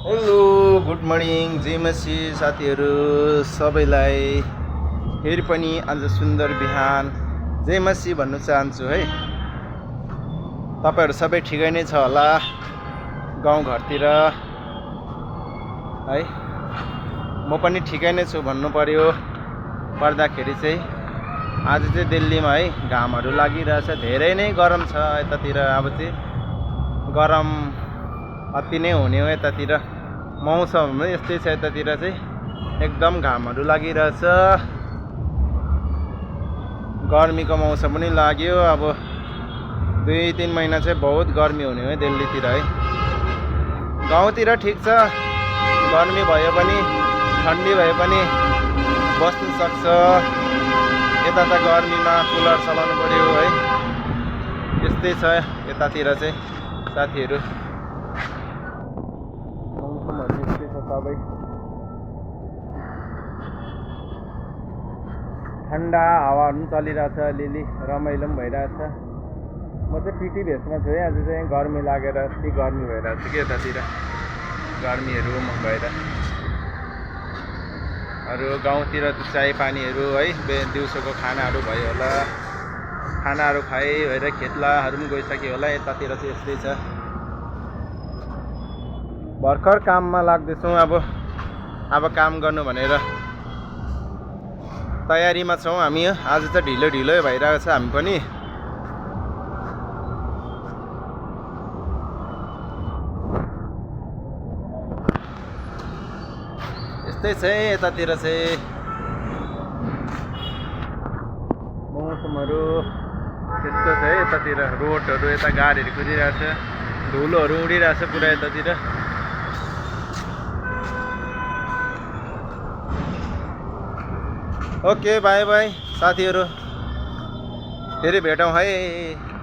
Hello good morning जेमसी साथीहरू सबैलाई फेरि पनि आज सुन्दर बिहान जेमसी भन्नु चाहन्छु है। तपाईहरु सबै ठिकै नै छ होला गाउँघरतिर है। म पनि ठिकै नै छु भन्नु पर्यो। पर्दाखेरि चाहिँ आज चाहिँ दिल्लीमा है घामहरू लागिरहेछ, धेरै नै गरम छ यतातिर। अब चाहिँ गरम अति नै हुने हो यतातिर। मौसम पनि यस्तै छ यतातिर चाहिँ एकदम घामहरू लागिरहेछ। गर्मीको मौसम पनि लाग्यो। अब 2-3 महिना चाहिँ बहुत गर्मी हुने हो दिल्लीतिर है। गाउँतिर ठिक छ, गर्मी भए पनि ठन्डी भए पनि बस्नु सक्छ। यता त गर्मीमा कुलर चलाउनु पर्यो है। यस्तै छ यतातिर चाहिँ साथीहरू। सबै ठन्डा हावाहरू पनि चलिरहेछ, अलिअलि रमाइलो पनि भइरहेछ। म चाहिँ पिटी भेषमा छु है। आज चाहिँ गर्मी लागेर यति गर्मी भइरहेछ कि यतातिर गर्मीहरू भएर। अरू गाउँतिर त चाय पानीहरू है, दिउँसोको खानाहरू भयो होला, खानाहरू खाए भएर खेतलाहरू पनि गइसक्यो होला। यतातिर चाहिँ यस्तै छ। भर्खर काममा लाग्दैछौँ। अब काम गर्नु भनेर तयारीमा छौँ हामी। आज त ढिलो भइरहेको छ हामी पनि। यस्तै छ यतातिर चाहिँ मौसमहरू त्यस्तो छ है यतातिर। रोडहरू यता गाडीहरू कुदिरहेछ, धुलोहरू उडिरहेछ पुरा यतातिर। ओके बाई बाई साथीहरू, फेरि भेटौँ है।